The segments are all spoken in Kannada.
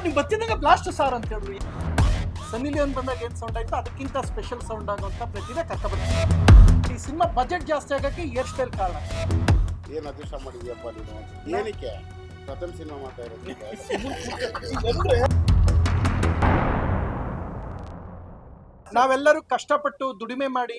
ನೀವು ಬಚ್ಚಿದಂಗೆ ಬ್ಲಾಸ್ಟ್ ಸಾರ್ ಅಂತ ಹೇಳಿದ್ರು. ಸನ್ನಿ ಲಿಯೋನ್ ಬಂದಾಗ ಏನು ಸೌಂಡ್ ಆಯ್ತು ಅದಕ್ಕಿಂತ ಸ್ಪೆಷಲ್ ಸೌಂಡ್ ಆಗುವಂತ ಪ್ರತಿಭೆ ಕರ್ಕೊಬರ್ತಾರೆ. ಈ ಸಿನಿಮಾ ಬಜೆಟ್ ಜಾಸ್ತಿ ಆಗಕ್ಕೆ ಹೇರ್ ಸ್ಟೈಲ್ ಕಾರಣ. ಏನು ಅದೃಷ್ಟ ಮಾಡಿದ್ಯಪ್ಪ ನೀನು, ಏನಕ್ಕೆ ಪ್ರಥಮ ಸಿನಿಮಾ ಮಾಡ್ತಾ ಇರೋದು? ನಾವೆಲ್ಲರೂ ಕಷ್ಟಪಟ್ಟು ದುಡಿಮೆ ಮಾಡಿ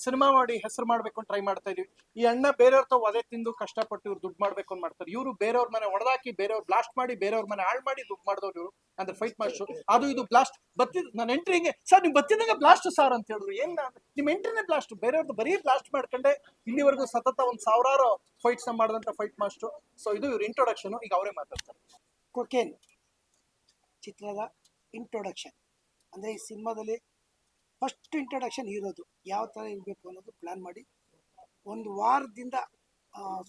ಸಿನಿಮಾ ಮಾಡಿ ಹೆಸರು ಮಾಡ್ಬೇಕು ಅಂತ ಟ್ರೈ ಮಾಡ್ತಾ ಇದೀವಿ. ಈ ಅಣ್ಣ ಬೇರೆಯವ್ರ ತಾವು ಒದೆ ತಿಂದು ಕಷ್ಟಪಟ್ಟು ಇವ್ರು ದುಡ್ಡು ಮಾಡ್ಬೇಕು ಅಂತ ಮಾಡ್ತಾರೆ. ಇವರು ಬೇರೆಯವ್ರ ಮನೆ ಹೊಡೆದಾಕಿ ಬೇರೆಯವ್ರು ಬ್ಲಾಸ್ಟ್ ಮಾಡಿ ಬೇರೆಯವ್ರ ಮನೆ ಹಾಳು ಮಾಡಿ ದುಡ್ಡು ಮಾಡಿದವ್ರು ಇವರು. ಅಂದ್ರೆ ಫೈಟ್ ಮಾಸ್ಟರ್ ಅದು ಇದು ಬ್ಲಾಸ್ಟ್ ಬತ್ತಿದ್ ನನ್ನ ಎಂಟ್ರಿಗೆ ಸರ್ ನೀವು ಬತ್ತಿದಂಗೆ ಬ್ಲಾಸ್ಟ್ ಸಾರ್ ಅಂತ ಹೇಳಿದ್ರು. ಏನ್ ನಿಮ್ ಎಂಟ್ರಿನೇ ಬ್ಲಾಸ್ಟ್, ಬೇರೆಯವ್ರದ್ದು ಬರೀ ಬ್ಲಾಸ್ಟ್ ಮಾಡ್ಕೊಂಡೆ ಇಲ್ಲಿವರೆಗೂ ಸತತ ಒಂದ್ ಸಾವಿರಾರು ಫೈಟ್ಸ್ ಮಾಡಿದಂತ ಫೈಟ್ ಮಾಸ್ಟರ್. ಸೊ ಇದು ಇವ್ರ ಇಂಟ್ರೊಡಕ್ಷನ್. ಈಗ ಅವರೇ ಮಾತಾಡ್ತಾರೆ. ಕೊಕೇನ್ ಚಿತ್ರದ ಇಂಟ್ರೊಡಕ್ಷನ್ ಅಂದರೆ ಈ ಸಿನಿಮಾದಲ್ಲಿ ಫಸ್ಟ್ ಇಂಟ್ರೊಡಕ್ಷನ್ ಇರೋದು ಯಾವ ಥರ ಇರಬೇಕು ಅನ್ನೋದು ಪ್ಲ್ಯಾನ್ ಮಾಡಿ ಒಂದು ವಾರದಿಂದ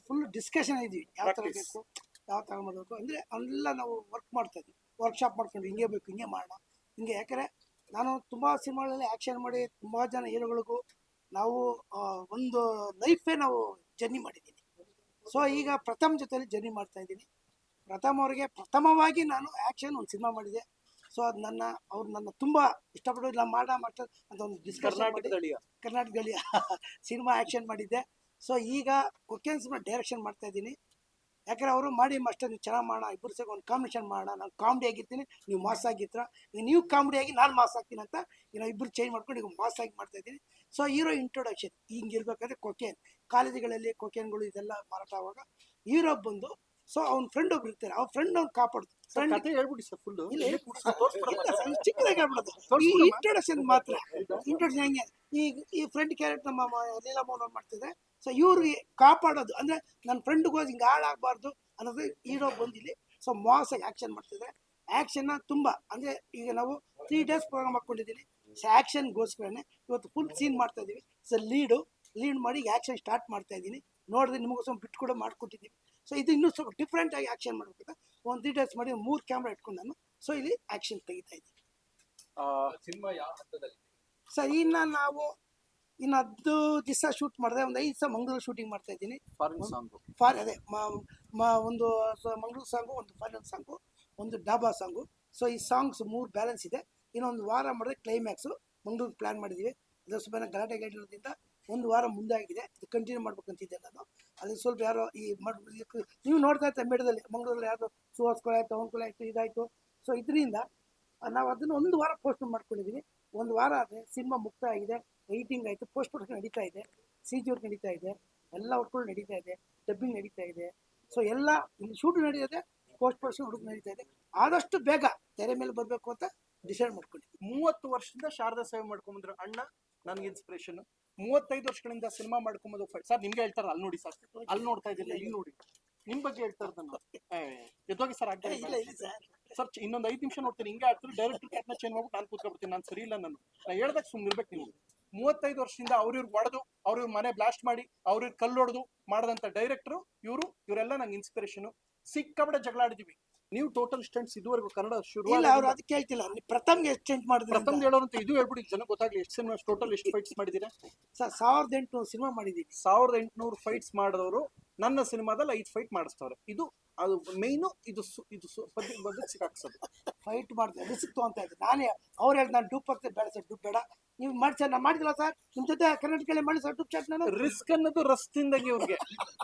ಫುಲ್ ಡಿಸ್ಕಷನ್ ಇದ್ವಿ. ಯಾವ ಥರ ಬೇಕು, ಯಾವ ಥರ ಮಾಡಬೇಕು ಅಂದರೆ ಎಲ್ಲ ನಾವು ವರ್ಕ್ ಮಾಡ್ತಾ ಇದ್ವಿ. ವರ್ಕ್ಶಾಪ್ ಮಾಡ್ಕೊಂಡು ಹಿಂಗೆ ಬೇಕು, ಹಿಂಗೆ ಮಾಡೋಣ, ಹಿಂಗೆ. ಯಾಕಂದರೆ ನಾನು ತುಂಬ ಸಿನಿಮಾಗಳಲ್ಲಿ ಆ್ಯಕ್ಷನ್ ಮಾಡಿ ತುಂಬ ಜನ ಹೀರೋಗಳಿಗೂ ನಾವು ಒಂದು ಲೈಫೇ ನಾವು ಜರ್ನಿ ಮಾಡಿದ್ದೀನಿ. ಸೊ ಈಗ ಪ್ರಥಮ್ ಜೊತೆಲಿ ಜರ್ನಿ ಮಾಡ್ತಾ ಇದ್ದೀನಿ. ಪ್ರಥಮ್ ಅವರಿಗೆ ಪ್ರಥಮವಾಗಿ ನಾನು ಆ್ಯಕ್ಷನ್ ಒಂದು ಸಿನಿಮಾ ಮಾಡಿದೆ. ಸೊ ಅದು ಅವ್ರು ನನ್ನ ತುಂಬ ಇಷ್ಟಪಟ್ಟು ಇಲ್ಲ ಮಾಡ್ತಾರೆ ಅಂತ ಒಂದು ಡಿಸ್ಕಷನ್ ಮಾಡಿ ಕರ್ನಾಟಕದಲ್ಲಿ ಸಿನಿಮಾ ಆ್ಯಕ್ಷನ್ ಮಾಡಿದ್ದೆ. ಸೊ ಈಗ ಕೊಕೇನ್ ಸಿನಿಮಾ ಡೈರೆಕ್ಷನ್ ಮಾಡ್ತಾ ಇದ್ದೀನಿ. ಯಾಕಂದರೆ ಅವರು ಮಾಡಿ ಮಾಸ್ಟರ್ ನೀವು ಚೆನ್ನಾಗಿ ಮಾಡೋಣ, ಇಬ್ಬರು ಸೇರಿ ಒಂದು ಕಾಂಬಿನೇಷನ್ ಮಾಡೋಣ. ನಾನು ಕಾಮಿಡಿ ಆಗಿರ್ತೀನಿ, ನೀವು ಮಾಸ್ ಆಗಿರ್ತೀರ, ನೀವು ಕಾಮಿಡಿ ಆಗಿ ನಾನು ಮಾಸ್ ಆಗ್ತೀನಿ ಅಂತ ನಾವು ಇಬ್ಬರು ಚೇಂಜ್ ಮಾಡ್ಕೊಂಡು ಈಗ ಮಾಸ್ ಆಗಿ ಮಾಡ್ತಾ ಇದ್ದೀನಿ. ಸೊ ಹೀರೋ ಇಂಟ್ರೊಡಕ್ಷನ್ ಹಿಂಗಿರ್ಬೇಕಾದ್ರೆ ಕೊಕೇನ್ ಕಾಲೇಜುಗಳಲ್ಲಿ ಕೊಕೇನ್ಗಳು ಇದೆಲ್ಲ ಮಾರಾಟ ಆಗುವಾಗ ಹೀರೋ ಬಂದು ಸೊ ಅವ್ನ ಫ್ರೆಂಡ್ ಒಬ್ರು ಇರ್ತಾರೆ, ಅವ್ನ ಫ್ರೆಂಡ್ ಅವ್ನು ಕಾಪಾಡ್ದು ಹೇಳ್ಬಿಡಿ ಸರ್ ಫುಲ್ ಚಿಕ್ಕದಾಗಿ ಹೇಳ್ಬಿಡೋದು. ಈ ಇಂಟ್ರೊಡಕ್ಷನ್ ಮಾತ್ರ ಇಂಟ್ರೊಡಕ್ಷನ್ ಹೆಂಗೆ ಈ ಫ್ರೆಂಡ್ ಕ್ಯಾರೆಕ್ಟರ್ ನಮ್ಮ ಲೀಲಾಮೋಹನ್ ಅವ್ರು ಮಾಡ್ತಿದ್ದಾರೆ. ಸೊ ಇವ್ರಿಗೆ ಕಾಪಾಡೋದು ಅಂದರೆ ನನ್ನ ಫ್ರೆಂಡ್ಗೋಗಿ ಹಿಂಗೆ ಹಾಳಾಗಬಾರ್ದು ಅನ್ನೋದು ಹೀರೋ ಬಂದಿಲ್ಲಿ. ಸೊ ಮಾಸ್ ಆಗಿ ಆ್ಯಕ್ಷನ್ ಮಾಡ್ತಿದ್ದಾರೆ. ಆ್ಯಕ್ಷನ್ನ ತುಂಬ ಅಂದರೆ ಈಗ ನಾವು 3 days ಪ್ರೋಗ್ರಾಮ್ ಹಾಕ್ಕೊಂಡಿದ್ದೀನಿ. ಸೊ ಆ್ಯಕ್ಷನ್ಗೋಸ್ಕರನೇ ಇವತ್ತು ಫುಲ್ ಸೀನ್ ಮಾಡ್ತಾ ಇದ್ದೀವಿ. ಸೊ ಲೀಡ್ ಮಾಡಿ ಆ್ಯಕ್ಷನ್ ಸ್ಟಾರ್ಟ್ ಮಾಡ್ತಾ ಇದ್ದೀನಿ. ನೋಡಿದ್ರೆ ನಿಮಗೋಸ್ಕರ ಬಿಟ್ಟು ಕೂಡ ಮಾಡಿಕೊಟ್ಟಿದ್ದೀವಿ. ಸೊ ಇದು ಇನ್ನೂ ಸ್ವಲ್ಪ ಡಿಫ್ರೆಂಟ್ ಆಗಿ ಆ್ಯಕ್ಷನ್ ಮಾಡ್ಬೇಕಂತ ಒಂದು 3 days ಮಾಡಿ 3 ಕ್ಯಾಮ್ರಾ ಇಟ್ಕೊಂಡು ನಾನು ಸೊ ಇಲ್ಲಿ ಆ್ಯಕ್ಷನ್ ತೆಗಿತಾ ಇದ್ದೀನಿ. ಸಿನಿಮಾ ಯಾವ ಹಂತದಲ್ಲಿ ಸರ್ ನಾವು ಇನ್ನು 10 ದಿವಸ ಶೂಟ್ ಮಾಡಿದೆ. ಒಂದು 5 ದಿವಸ ಮಂಗಳೂರು ಶೂಟಿಂಗ್ ಮಾಡ್ತಾ ಇದ್ದೀನಿ. ಅದೇ ಒಂದು ಮಂಗಳೂರು ಸಾಂಗು, ಒಂದು ಫಾರಿನ್ ಸಾಂಗು, ಒಂದು ಡಾಬಾ ಸಾಂಗು. ಸೊ ಈ ಸಾಂಗ್ಸ್ 3 ಬ್ಯಾಲೆನ್ಸ್ ಇದೆ. ಇನ್ನೊಂದು ವಾರ ಮಾಡಿದ್ರೆ ಕ್ಲೈಮ್ಯಾಕ್ಸು ಮಂಗಳೂರು ಪ್ಲ್ಯಾನ್ ಮಾಡಿದ್ದೀವಿ. ಅದು ಸ್ವಲ್ಪ ಗಲಾಟೆ ಇರೋದ್ರಿಂದ ಒಂದು ವಾರ ಮುಂದೆ ಆಗಿದೆ. ಇದು ಕಂಟಿನ್ಯೂ ಮಾಡ್ಬೇಕಂತಿದ್ದೆ ನಾನು. ಅಲ್ಲಿ ಸ್ವಲ್ಪ ಯಾರೋ ನೀವು ನೋಡ್ತಾ ಇರ್ತಾರೆ ಮೇಡದಲ್ಲಿ ಮಂಗಳೂರಲ್ಲಿ ಯಾರು ಸುವಾಸ್ಕೊಳ ಆಯಿತು, ಅವನ್ಕೊಳ ಆಯಿತು, ಇದಾಯಿತು. ಸೊ ಇದರಿಂದ ನಾವು ಅದನ್ನು ಒಂದು ವಾರ ಪೋಸ್ಟ್ ಮಾಡ್ಕೊಂಡಿದ್ದೀವಿ. ಒಂದು ವಾರ ಆದರೆ ಸಿನಿಮಾ ಮುಕ್ತಾಯ ಆಗಿದೆ. ಎಡಿಟಿಂಗ್ ಆಯಿತು, ಪೋಸ್ಟ್ ಪ್ರೊಡಕ್ಷನ್ ನಡೀತಾ ಇದೆ, CG ವರ್ಕ್ ನಡೀತಾ ಇದೆ, ಎಲ್ಲ ವರ್ಕ್ಗಳು ನಡೀತಾ ಇದೆ, ಡಬ್ಬಿಂಗ್ ನಡೀತಾ ಇದೆ. ಸೊ ಎಲ್ಲ ಇಲ್ಲಿ ಶೂಟಿಂಗ್ ನಡೀತಿದೆ, ಪೋಸ್ಟ್ ಪ್ರೊಡಕ್ಷನ್ ಹುಡುಗ ನಡೀತಾ ಇದೆ. ಆದಷ್ಟು ಬೇಗ ತೆರೆ ಮೇಲೆ ಬರಬೇಕು ಅಂತ ಡಿಸೈಡ್ ಮಾಡ್ಕೊಂಡಿದ್ವಿ. 30 ವರ್ಷದಿಂದ ಶಾರದಾ ಸೇವೆ ಮಾಡ್ಕೊಂಬಂದ್ರು ಅಣ್ಣ ನನಗೆ ಇನ್ಸ್ಪಿರೇಷನ್. 35 ವರ್ಷಗಳಿಂದ ಸಿನಿಮಾ ಮಾಡ್ಕೊಂಬೋದು ಸರ್. ನಿಮ್ಗೆ ಹೇಳ್ತಾರ ಅಲ್ಲಿ ನೋಡಿ ಸರ್, ಅಲ್ಲಿ ನೋಡ್ತಾ ಇದ್ದಿಲ್ಲ, ಇಲ್ಲಿ ನೋಡಿ ನಿಮ್ ಬಗ್ಗೆ ಹೇಳ್ತಾರೆ. ನನ್ನ ಎದ್ದೋಗಿ ಸರ್ ಆಗ್ತಾ ಸರ್ ಇನ್ನೊಂದು 5 ನಿಮಿಷ ನೋಡ್ತೀನಿ. ಹಿಂಗೆ ಆಗ್ತಾರೆ ಡೈರೆಕ್ಟರ್ ಕ್ಯಾಟ್ನ ಚೇಂಜ್ ಮಾಡ್ಬಿಟ್ಟು ನಾನು ಕೂತ್ಕೊಬಿಡ್ತೀನಿ. ನಾನು ಸರಿ ಇಲ್ಲ, ನಾನು ಹೇಳ್ದಾಗ ಸುಮ್ಮನಿರ್ಬೇಕು ನೀವು. 35 ವರ್ಷದಿಂದ ಅವ್ರಿವ್ರು ಹೊಡೆದು ಅವ್ರಿವ್ರ ಮನೆ ಬ್ಲಾಸ್ಟ್ ಮಾಡಿ ಅವ್ರಿವ್ರು ಕಲ್ಲು ಹೊಡೆದು ಮಾಡದಂತ ಡೈರೆಕ್ಟರ್ ಇವರೆಲ್ಲ ನಂಗೆ ಇನ್ಸ್ಪಿರೇಷನ್. ಸಿಕ್ಕಾಬಡೆ ಜಗಳ ಆಡಿದೀವಿ. ನೀವು ಟೋಟಲ್ ಸ್ಟಂಟ್ಸ್ ಇದುವರೆಗೂ ಕನ್ನಡ ಶುರು ಅವ್ರು ಅದಕ್ಕೆ ಹೇಳ್ತಿಲ್ಲ, ಪ್ರಥಮ್ಗೆ ಎಷ್ಟು ಚೇಂಜ್ ಮಾಡಿದ್ರೆ ಪ್ರಥಮ್ ಹೇಳೋರಂತ ಇದು ಹೇಳ್ಬಿಡಿ ಜನ ಗೊತ್ತಾಗ್ಲಿ. ಎಷ್ಟು ಸಿನಿಮಾ ಟೋಟಲ್ ಎಷ್ಟು ಫೈಟ್ಸ್ ಮಾಡಿದ್ದೀರಾ ಸರ್? 1800 ಸಿನಿಮಾ ಮಾಡಿದ್ದೀವಿ. 1800 ಫೈಟ್ಸ್ ಮಾಡಿದವರು ನನ್ನ ಸಿನಿಮಾದಲ್ಲಿ 5 ಫೈಟ್ ಮಾಡಿಸ್ತವ್ರೆ. ಇದು ಅದು ಮೇಯ್ನು. ಇದು ಬಗ್ಗೆ ಸಿಕ್ಕಾಕ್ಸೋದು ಫೈಟ್ ಮಾಡ್ತಾರೆ, ರಿಸ್ಕ್ ಅಂತ ಇದ್ದೆ ನಾನೇ. ಅವ್ರು ಹೇಳಿ ನಾನು ಡೂಪ್ ಆಗ್ತದೆ, ಬೇಡ ಸರ್ ಡೂಪ್ ಬೇಡ, ನೀವು ಮಾಡಿ ಸರ್. ನಾನು ಮಾಡಿದಿಲ್ಲ ಸರ್, ನಿಮ್ಮ ಜೊತೆ ಕರ್ನಾಟಕದಲ್ಲಿ ಮಾಡಿ ಸರ್ ಡೂಪ್ ಚಾಟ್. ನಾನು ರಿಸ್ಕ್ ಅನ್ನೋದು ರಸ್ತಿಂದಾಗಿ ಇವ್ರಿಗೆ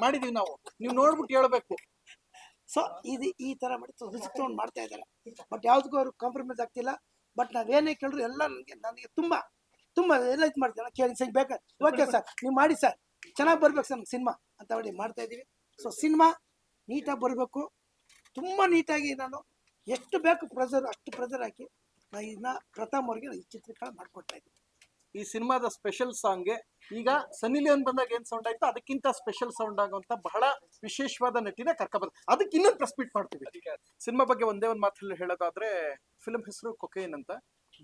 ಮಾಡಿದೀವಿ ನಾವು. ನೀವು ನೋಡ್ಬಿಟ್ಟು ಹೇಳ್ಬೇಕು. ಸೊ ಇದು ಈ ಥರ ಮಾಡಿ ರಿಸ್ಕ್ ತೊಗೊಂಡು ಮಾಡ್ತಾ ಇದ್ದಾರೆ. ಬಟ್ ಯಾವುದಕ್ಕೂ ಅವರು ಕಾಂಪ್ರಮೈಸ್ ಆಗ್ತಿಲ್ಲ. ಬಟ್ ನಾವೇನೇ ಕೇಳಿದ್ರು ಎಲ್ಲ ನನಗೆ ತುಂಬ ಎಲ್ಲ ಇದು ಮಾಡ್ತಾರೆ. ಕೇಳಿ ಸರ್ ಬೇಕಾ, ಓಕೆ ಸರ್ ನೀವು ಮಾಡಿ ಸರ್, ಚೆನ್ನಾಗಿ ಬರ್ಬೇಕು ಸರ್ ಸಿನಿಮಾ ಅಂತ ಹೇಳಿ ಮಾಡ್ತಾ ಇದ್ದೀವಿ. ಸೊ ಸಿನಿಮಾ ನೀಟಾಗಿ ಬರಬೇಕು. ತುಂಬ ನೀಟಾಗಿ ನಾನು ಎಷ್ಟು ಬೇಕು ಅಷ್ಟು ಪ್ರೆಸರ್ ಹಾಕಿ ನಾನು ಇದನ್ನ ಪ್ರಥಮ್ ಅವ್ರಿಗೆ ಈ ಚಿತ್ರೀಕರಣ ಮಾಡಿಕೊಡ್ತಾ ಇದ್ದೀನಿ. ಈ ಸಿನಿಮಾದ ಸ್ಪೆಷಲ್ ಸಾಂಗ್ಗೆ ಈಗ ಸನ್ನಿ ಲಿಯೋನ್ ಬಂದಾಗ ಏನ್ ಸೌಂಡ್ ಆಯ್ತು ಅದಕ್ಕಿಂತ ಸ್ಪೆಷಲ್ ಸೌಂಡ್ ಆಗುವಂತ ಬಹಳ ವಿಶೇಷವಾದ ನಟಿನ ಕರ್ಕೊಬರ್ತಾರೆ. ಅದಕ್ಕೆ ಇನ್ನೊಂದು ಪ್ರೆಸ್ ಮೀಟ್ ಮಾಡ್ತೀವಿ. ಸಿನಿಮಾ ಬಗ್ಗೆ ಒಂದೇ ಒಂದು ಮಾತಲ್ಲಿ ಹೇಳೋದಾದ್ರೆ, ಫಿಲ್ಮ್ ಹೆಸರು ಕೊಕೇನ್ ಅಂತ,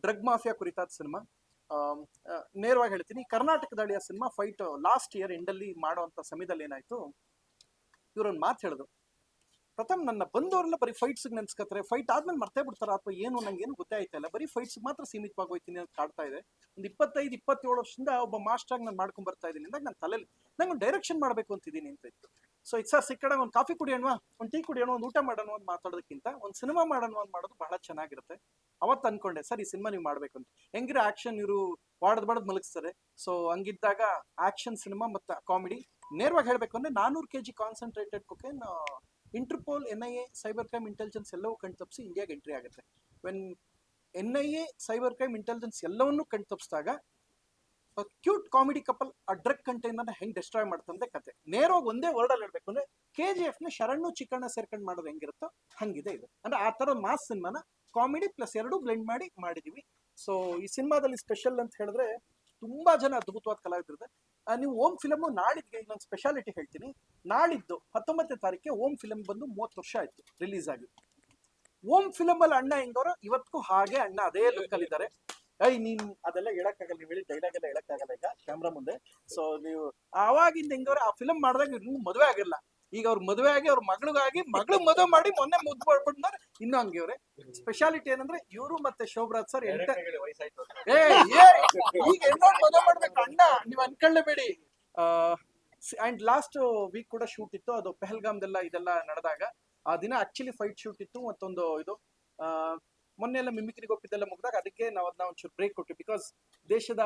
ಡ್ರಗ್ ಮಾಫಿಯಾ ಕುರಿತಾದ ಸಿನಿಮಾ. ನೇರವಾಗಿ ಹೇಳ್ತೀನಿ, ಕರ್ನಾಟಕ ದಾಳಿಯ ಸಿನಿಮಾ ಫೈಟ್ ಲಾಸ್ಟ್ ಇಯರ್ ಎಂಡಲ್ಲಿ ಮಾಡುವಂತ ಸಮಯದಲ್ಲಿ ಏನಾಯ್ತು, ಇವರೊಂದು ಮಾತು ಹೇಳಿದ್ರು. ಪ್ರಥಮ್ ನನ್ನ ಬಂದವರೆಲ್ಲ ಬರೀ ಫೈಟ್ಸ್ ನೆನ್ಸ್ಕೊತಾರೆ, ಫೈಟ್ ಆದ್ಮೇಲೆ ಮರ್ತೇ ಬಿಡ್ತಾರ ಅಥವಾ ಏನು ನಂಗೆ ಏನು ಗೊತ್ತೇ ಆಯ್ತಾ ಇಲ್ಲ, ಬರೀ ಫೈಟ್ಸ್ ಮಾತ್ರ ಸೀಮಿತವಾಗಿ ಹೋಗ್ತೀನಿ ಅಂತ ಕಾಡ್ತಾ ಇದೆ. ಒಂದು 25-27 ವರ್ಷದಿಂದ ಒಬ್ಬ ಮಾಸ್ಟರ್ ಆಗಿ ನಾನು ಮಾಡ್ಕೊಂಡ್ ಬರ್ತಾ ಇದ್ದೀನಿ ಅಂದಾಗ ನನ್ನ ತಲೆಯಲ್ಲಿ ನಂಗೆ ಒಂದು ಡೈರೆಕ್ಷನ್ ಮಾಡಬೇಕು ಅಂತಿದ್ದೀನಿ ಅಂತ ಇತ್ತು. ಸೊ ಇದು ಸರ್ ಸಿಕ್ಕಡ ಒಂದು ಕಾಫಿ ಕುಡಿಯೋಣ, ಒಂದು ಟೀ ಕುಡಿಯೋಣ, ಒಂದು ಊಟ ಮಾಡೋಣ ಅಂತ ಮಾತಾಡೋದಕ್ಕಿಂತ ಒಂದು ಸಿನಿಮಾ ಮಾಡೋಣ ಅಂತ ಮಾಡೋದು ಬಹಳ ಚೆನ್ನಾಗಿರುತ್ತೆ. ಅವತ್ತು ಅನ್ಕೊಂಡೆ ಸರ್ ಈ ಸಿನಿಮಾ ನೀವು ಮಾಡ್ಬೇಕು ಅಂತ. ಹೆಂಗಿರೋ ಆಕ್ಷನ್ ಇವರು ಬಾಡದ್ ಮಲಗಿಸ್ತಾರೆ. ಸೊ ಹಂಗಿದ್ದಾಗ ಆಕ್ಷನ್ ಸಿನಿಮಾ ಮತ್ತೆ ಕಾಮಿಡಿ. ನೇರವಾಗಿ ಹೇಳ್ಬೇಕು ಅಂದ್ರೆ 400 kg concentrated cocaine Interpol, NIA, cyber crime intelligence ಎಲ್ಲವೂ ಕಣ್ತಪ್ಪಿಸಿ ಇಂಡಿಯಾಗೆ ಎಂಟ್ರಿ ಆಗುತ್ತೆ. When NIA, cyber crime intelligence ಎಲ್ಲವನ್ನೂ ಕಣ್ತಪ್ಪಿಸಿದಾಗ ಕ್ಯೂಟ್ ಕಾಮಿಡಿ ಕಪಲ್ ಆ ಡ್ರಗ್ ಕಂಟೈನರ್ ಹೆಂಗ್ ಡಿಸ್ಟ್ರಾಯ್ ಮಾಡ್ತಂದೆ ಕತೆ. ನೇರವಾಗಿ ಒಂದೇ ವರ್ಡ್ ಅಲ್ಲಿ ಹೇಳ್ಬೇಕು ಅಂದ್ರೆ KGF ನ ಶರಣು ಚಿಕ್ಕಣ್ಣ ಸೇರ್ಕೊಂಡು ಮಾಡೋದು ಹೆಂಗಿರುತ್ತೋ ಹಂಗಿದೆ ಇದು. ಅಂದ್ರೆ ಆ ತರ ಮಾಸ್ ಸಿನಿಮಾನ ಕಾಮಿಡಿ ಪ್ಲಸ್ ಎರಡು ಬ್ಲೆಂಡ್ ಮಾಡಿ ಮಾಡಿದೀವಿ. ಸೊ ಈ ಸಿನಿಮಾದಲ್ಲಿ ಸ್ಪೆಷಲ್ ಅಂತ ಹೇಳಿದ್ರೆ ತುಂಬಾ ಜನ ಅದ್ಭುತವಾದ ಕಲಾವಿದರಿದೆ. ನೀವು ಓಮ್ ಫಿಲಮ್ ನಾಳಿದ್ಗೆ ಇನ್ನೊಂದು ಸ್ಪೆಷಾಲಿಟಿ ಹೇಳ್ತೀನಿ. ನಾಳಿದ್ದು 19ನೇ ತಾರೀಕಿಗೆ ಓಮ್ ಫಿಲಮ್ ಬಂದು 30 ವರ್ಷ ಆಯ್ತು ರಿಲೀಸ್ ಆಗಿ. ಓಮ್ ಫಿಲಮ್ ಅಲ್ಲಿ ಅಣ್ಣ ಹೆಂಗವ್ರು ಇವತ್ತಿಗೂ ಹಾಗೆ ಅಣ್ಣ ಅದೇ ಲುಕ್ ಅಲ್ಲಿ ಇದ್ದಾರೆ. ನೀನ್ ಅದೆಲ್ಲ ಹೇಳಕ್ಕಾಗಲ್ಲ, ನೀವು ಹೇಳಿ ಡೈಲಾಗ್ ಎಲ್ಲ ಹೇಳಕ್ಕಾಗಲ್ಲ ಈಗ ಕ್ಯಾಮ್ರಾ ಮುಂದೆ. ಸೊ ನೀವು ಆವಾಗಿಂದ ಹೆಂಗವ್ರೆ ಆ ಫಿಲಮ್ ಮಾಡಿದಾಗ ಇನ್ನು ಮದುವೆ ಆಗಿರಲ್ಲ. ಈಗ ಅವ್ರ ಮದುವೆ ಆಗಿ ಅವ್ರ ಮಗಳು ಮದುವೆ ಮಾಡಿ ಮೊನ್ನೆ ಮುದ್ದು ಮಾಡ್ಕೊಂಡ್ರೆ ಇನ್ನೂ ಹಂಗೆ ಅವ್ರೆ. ಸ್ಪೆಷಾಲಿಟಿ ಏನಂದ್ರೆ ಇವರು ಮತ್ತೆ ಶೋಭರಾಜ್ ಸರ್ ಈಗ ಹೆಣ್ಣೋಡ್ ಮದುವೆ ಮಾಡ್ಬೇಕು ಅಣ್ಣ ನೀವ್ ಅನ್ಕೊಳ್ಳೇಬೇಡಿ. ಅಂಡ್ ಲಾಸ್ಟ್ ವೀಕ್ ಕೂಡ ಶೂಟ್ ಇತ್ತು, ಅದು ಪೆಹಲ್ಗಾಮ್ದೆಲ್ಲ ಇದೆಲ್ಲ ನಡೆದಾಗ ಆ ದಿನ ಆಕ್ಚುಲಿ ಫೈಟ್ ಶೂಟ್ ಇತ್ತು. ಮತ್ತೊಂದು ಇದು ಮೊನ್ನೆ ಎಲ್ಲ ಮಿಮಿಕ್ರಿಗೆ ಒಪ್ಪಿದ್ದೆಲ್ಲ ಮುಗಿದಾಗ ಅದಕ್ಕೆ ನಾವು ಒಂಚೂರು ಬ್ರೇಕ್ ಕೊಟ್ವಿ. ಬಿಕಾಸ್ ದೇಶದ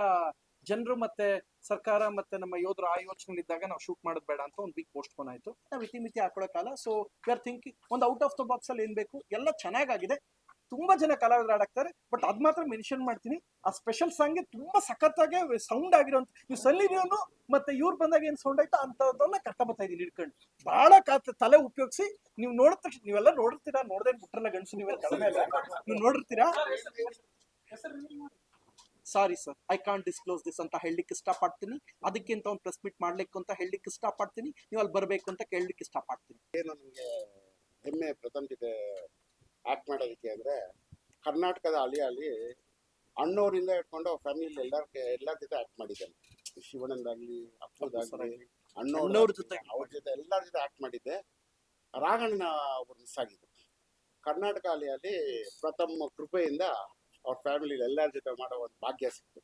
ಜನರು ಮತ್ತೆ ಸರ್ಕಾರ ಮತ್ತೆ ನಮ್ಮ ಯೋಧರು ಆ ಯೋಚನೆ ಇದ್ದಾಗ ನಾವು ಶೂಟ್ ಮಾಡೋದು ಬೇಡ ಅಂತ ಒಂದು ವೀಕ್ ಪೋಸ್ಟ್ ಪೋನ್ ಆಯ್ತು. ನಾವು ಮಿತಿ ಹಾಕೊಳ್ಳೋಕ್ಕಲ್ಲ. ಸೊ ವಿ ಆರ್ ಥಿಂಕಿಂಗ್ ಒಂದು ಔಟ್ ಆಫ್ ದ ಬಾಕ್ಸ್ ಅಲ್ಲಿ ಏನ್ ಬೇಕು ಎಲ್ಲ ಚೆನ್ನಾಗಾಗಿದೆ. ತುಂಬಾ ಜನ ಕಲಾವಿದರು ಆಡಾಕ್ತಾರೆ. ಬಟ್ ಅದ್ ಮಾತ್ರ ಮೆನ್ಷನ್ ಮಾಡ್ತೀನಿ, ಆ ಸ್ಪೆಷಲ್ ಸಾಂಗ್ಗೆ ತುಂಬಾ ಸಖತ್ತಾಗೆ ಸೌಂಡ್ ಆಗಿರೋಂಥ ನೀವು ಸಲ್ಲಿರಿಯೋನು ಮತ್ತೆ ಇವ್ರು ಬಂದಾಗ ಏನ್ ಸೌಂಡ್ ಆಯ್ತು ಅಂತದನ್ನ ಕಟ್ಟ ಬರ್ತಾ ಇದೀನಿ ಹಿಡ್ಕೊಂಡು ಬಹಳ ತಲೆ ಉಪಯೋಗಿಸಿ. ನೀವು ನೋಡಿದ ತಕ್ಷಣ ನೀವೆಲ್ಲ ನೋಡಿರ್ತೀರಾ, ನೋಡ್ದೇ ಬಿಟ್ರಲ್ಲ ಗಂಡಸು ನೀವೆಲ್ಲ ಕಡಿಮೆ ಅಲ್ಲ, ನೀವು ನೋಡಿರ್ತೀರಾ. Sorry sir, I can't disclose this ಅಂತ ಹೇಳಲಿಕ್ಕೆ ಇಷ್ಟಪಡ್ತೀನಿ. ಅದಕ್ಕಿಂತ ಒಂದು ಪ್ರೆಸ್ ಮೀಟ್ ಮಾಡ್ಲಿಕ್ಕೆ ಅಂತ ಹೇಳಲಿಕ್ಕೆ ಇಷ್ಟಪಡ್ತೀನಿ. ನೀವು ಅಲ್ಲಿ ಬರ್ಬೇಕು ಅಂತ ಕೇಳಲಿಕ್ಕೆ ಇಷ್ಟಪಡ್ತೀನಿ. ಏನು ನನಗೆ ಹೆಮ್ಮೆ ಪ್ರಥಮ್ ಜೊತೆ ಆಕ್ಟ್ ಮಾಡೋದಕ್ಕೆ ಅಂದ್ರೆ ಕರ್ನಾಟಕದ ಅಲ್ಲಿ ಅಣ್ಣವರಿಂದ ಇಟ್ಕೊಂಡು ಫ್ಯಾಮಿಲಿ ಎಲ್ಲರ ಜೊತೆ ಆಕ್ಟ್ ಮಾಡಿದ್ದೇನೆ. ಶಿವಣ್ಣಂದಾಗ್ಲಿ, ಅಪ್ಪದಾಗ್ಲಿ, ಅಣ್ಣವ್ರ ಜೊತೆ ಅವ್ರ ಜೊತೆ ಎಲ್ಲರ ಜೊತೆ ಆಕ್ಟ್ ಮಾಡಿದ್ದೆ. ರಾಘಣ್ಣ ಅವ್ರು ಮಿಸ್ ಆಗಿದ್ರು. ಕರ್ನಾಟಕ ಅಲಿಯಲ್ಲಿ ಪ್ರಥಮ್ ಕೃಪೆಯಿಂದ ಅವ್ರ ಫ್ಯಾಮಿಲಿ ಎಲ್ಲರ ಜೊತೆ ಮಾಡೋ ಒಂದು ಭಾಗ್ಯ ಸಿಕ್ತು.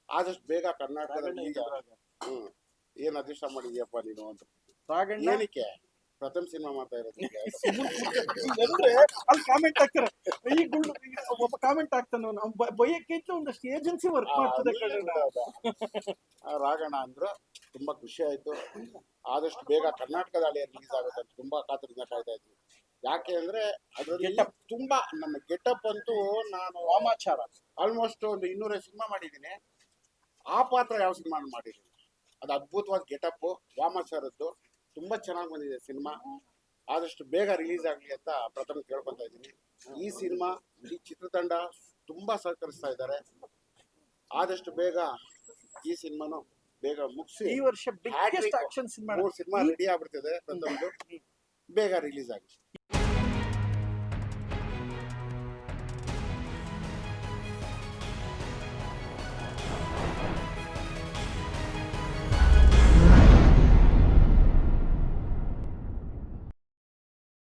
ಆದಷ್ಟು ಬೇಗ ಕರ್ನಾಟಕದಲ್ಲಿ ಈಗ ಏನ್ ಅದೃಷ್ಟ ಮಾಡಿದ್ಯಪ್ಪ ನೀನು ಅಂತ. ಏನಕ್ಕೆ ಪ್ರಥಮ್ ಸಿನಿಮಾ ಮಾಡ್ತಾ ಇರೋದು ಅಂದ್ರೆ ಅಲ್ಲಿ ಕಾಮೆಂಟ್ ಹಾಕ್ತಾರೆ. ಈಗ ಒಬ್ಬ ಕಾಮೆಂಟ್ ಆಗ್ತಾನೆ ಬೈಯಕ್ಕಿಂತ ಒಂದಷ್ಟು ಏಜೆನ್ಸಿ ವರ್ಕ್ ಮಾಡ್ತದೆ. ರಾಘಣ್ಣ ಅಂದ್ರು ತುಂಬಾ ಖುಷಿ ಆಯ್ತು. ಆದಷ್ಟು ಬೇಗ ಕರ್ನಾಟಕದ ಅಲಿಯ ರಿಲೀಸ್ ಆಗುತ್ತೆ ಅಂತ ತುಂಬಾ ಕಾತರದಿಂದ ಕಾಯ್ತಾ ಇದ್ವಿ. ಯಾಕೆ ಅಂದ್ರೆ ಅದ್ರಲ್ಲಿ ತುಂಬಾ ನನ್ನ ಗೆಟಪ್ ಅಂತೂ ನಾನು ವಾಮಾಚಾರ ಆಲ್ಮೋಸ್ಟ್ ಒಂದು 200 ಸಿನಿಮಾ ಮಾಡಿದ್ದೀನಿ. ಆ ಪಾತ್ರ ಯಾವ ಸಿನಿಮಾ ಮಾಡಿದ್ದೀನಿ. ಅದು ಅದ್ಭುತವಾದ ಗೆಟಪ್ ವಾಮಾಚಾರದ್ದು. ತುಂಬಾ ಚೆನ್ನಾಗಿ ಬಂದಿದೆ ಸಿನಿಮಾ. ಆದಷ್ಟು ಬೇಗ ರಿಲೀಸ್ ಆಗ್ಲಿ ಅಂತ ಪ್ರಥಮ ಕೇಳ್ಕೊಂತ ಇದ್ದೀನಿ. ಈ ಸಿನಿಮಾ ಈ ಚಿತ್ರತಂಡ ತುಂಬಾ ಸಹಕರಿಸ್ತಾ ಇದ್ದಾರೆ. ಆದಷ್ಟು ಬೇಗ ಈ ಸಿನಿಮಾನು ಬೇಗ ಮುಗಿಸಿ ಈ ವರ್ಷ 3 ಸಿನಿಮಾ ರೆಡಿ ಆಗ್ಬಿಡ್ತಿದೆ. ಪ್ರಥಮದು ಬೇಗ ರಿಲೀಸ್ ಆಗಿ